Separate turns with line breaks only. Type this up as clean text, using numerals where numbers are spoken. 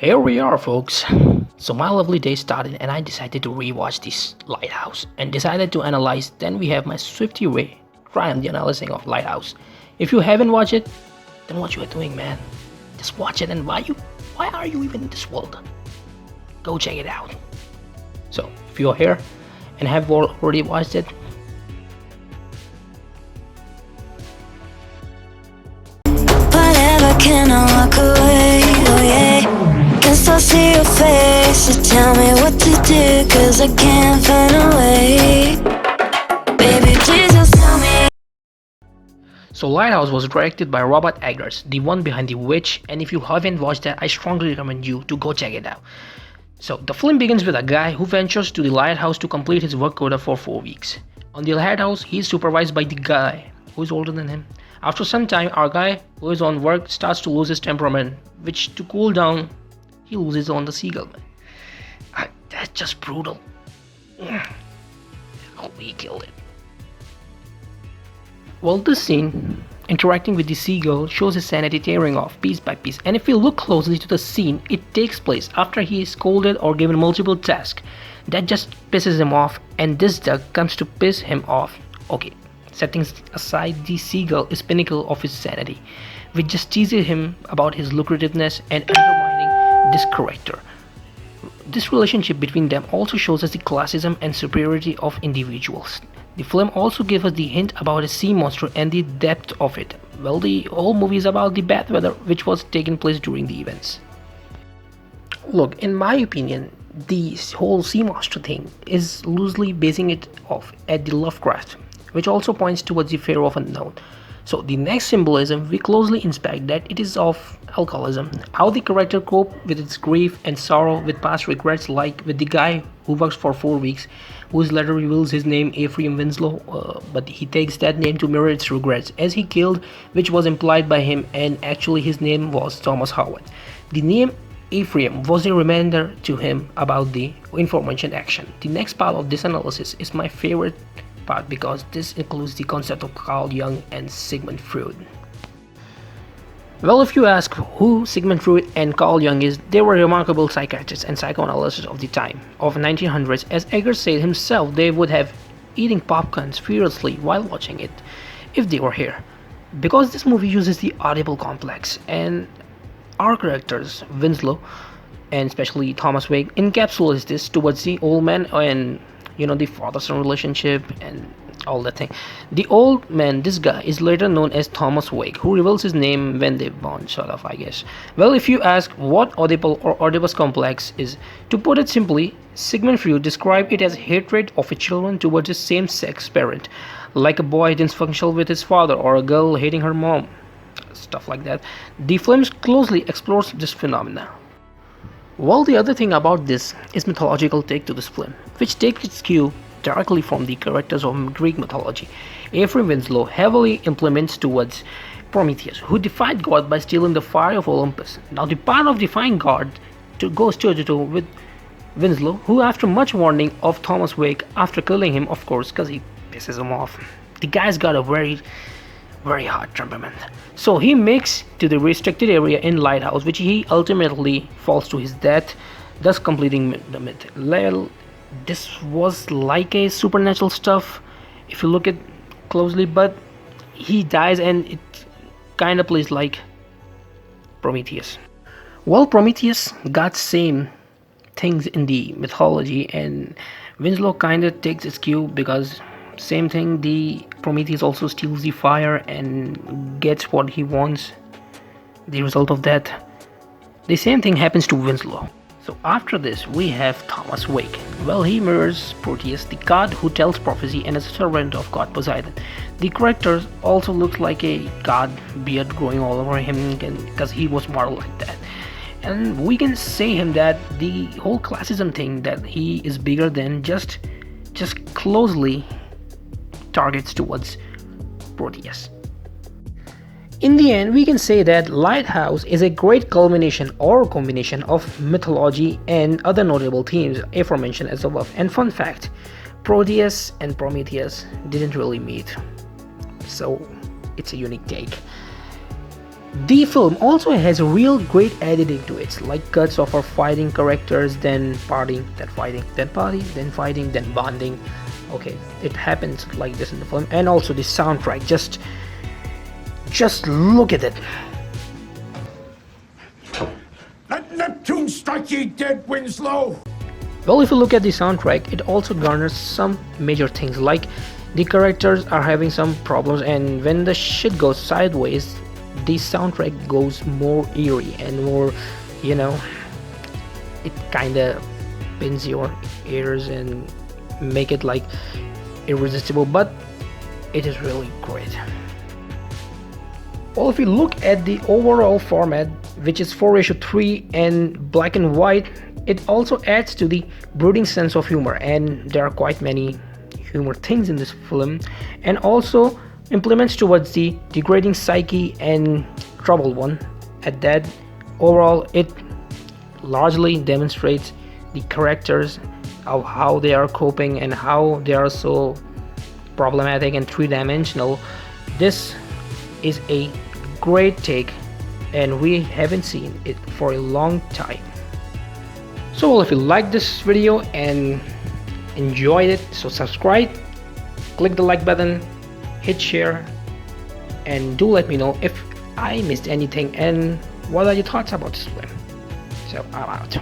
Here we are, folks. So my lovely day started and I decided to rewatch this Lighthouse and decided to analyze. Then we have my Swifty way try on the analyzing of Lighthouse. If you haven't watched it, then what you are doing, man? Just watch it and why are you even in this world? Go check it out. So if you are here and have already watched it,
Whatever, can I walk away? Oh yeah. Can still see your face, so tell me what to do, cause I can't find a way. Baby, please just tell me.
so Lighthouse was directed by Robert Eggers, the one behind The Witch, and if you haven't watched that, I strongly recommend you to go check it out. So the film begins with a guy who ventures to the lighthouse to complete his work quota for 4 weeks. On the lighthouse, he is supervised by the guy who is older than him. After some time, our guy who is on work starts to lose his temperament, which to cool down, he loses on the seagull. Man. That's just brutal. Oh, he killed it. Well, this scene, interacting with the seagull, shows his sanity tearing off piece by piece, and if you look closely to the scene, it takes place after he is scolded or given multiple tasks. That just pisses him off, and this duck comes to piss him off. Okay, setting aside, the seagull is pinnacle of his sanity, which just teases him about his lucrativeness and undermining this character. This relationship between them also shows us the classism and superiority of individuals. The film also gives us the hint about a sea monster and the depth of it. Well, the whole movie is about the bad weather which was taking place during the events. Look, in my opinion, the whole sea monster thing is loosely basing it off at the Lovecraft, which also points towards the fear of unknown. So the next symbolism we closely inspect that it is of alcoholism, how the character cope with its grief and sorrow with past regrets, like with the guy who works for 4 weeks, whose letter reveals his name Ephraim Winslow, but he takes that name to mirror its regrets as he killed, which was implied by him, and actually his name was Thomas Howard. The name Ephraim was a reminder to him about the aforementioned action. The next part of this analysis is my favorite part because this includes the concept of Carl Jung and Sigmund Freud. Well, if you ask who Sigmund Freud and Carl Jung is, they were remarkable psychiatrists and psychoanalysts of the time of 1900s. As Eggers said himself, they would have eating popcorns furiously while watching it if they were here. Because this movie uses the audible complex, and our characters, Winslow and especially Thomas Wake, encapsulates this towards the old man and the father-son relationship and all that thing. The old man, this guy, is later known as Thomas Wake, who reveals his name when they bond, sort of, I guess. Well, if you ask what Oedipal or Oedipus complex is, to put it simply, Sigmund Freud described it as hatred of a children towards a same-sex parent, like a boy dysfunctional with his father or a girl hating her mom, stuff like that. The film closely explores this phenomena. Well, the other thing about this is mythological take to this film, which takes its cue directly from the characters of Greek mythology. Ephraim Winslow heavily implements towards Prometheus, who defied God by stealing the fire of Olympus. Now, the part of defying God goes toe-to-toe with Winslow, who after much warning of Thomas Wake, after killing him, of course, because he pisses him off, the guy's got a very hard temperament. So he makes to the restricted area in Lighthouse, which he ultimately falls to his death, thus completing the myth. Well, this was like a supernatural stuff if you look at closely, but he dies and it kind of plays like Prometheus. Well, Prometheus got same things in the mythology, and Winslow kind of takes its cue because same thing, the Prometheus also steals the fire and gets what he wants. The result of that, the same thing happens to Winslow. So after this, we have Thomas Wake. Well, he mirrors Proteus, the god who tells prophecy and is a servant of god Poseidon. The character also looks like a god, beard growing all over him because he was modeled like that. And we can say him that the whole classism thing, that he is bigger than just closely targets towards Proteus. In the end, we can say that Lighthouse is a great culmination or combination of mythology and other notable themes aforementioned as above. And fun fact, Proteus and Prometheus didn't really meet, so it's a unique take. The film also has a real great editing to it, like cuts of our fighting characters, then partying, then fighting, then party, then fighting, then bonding. Okay, it happens like this in the film. And also the soundtrack, just look at it.
Let Neptune strike ye dead, Winslow!
Well, if you look at the soundtrack, it also garners some major things, like the characters are having some problems, and when the shit goes sideways, the soundtrack goes more eerie and more, you know, it kinda pins your ears and make it like irresistible, but it is really great. Well, if you look at the overall format, which is 4:3 and black and white, it also adds to the brooding sense of humor, and there are quite many humor things in this film, and also implements towards the degrading psyche and troubled one. At that, overall, it largely demonstrates the characters of how they are coping and how they are so problematic and three-dimensional. This is a great take, and we haven't seen it for a long time. So well, if you like this video and enjoyed it, so subscribe, click the like button, hit share, and do let me know if I missed anything and what are your thoughts about this film. So I'm out.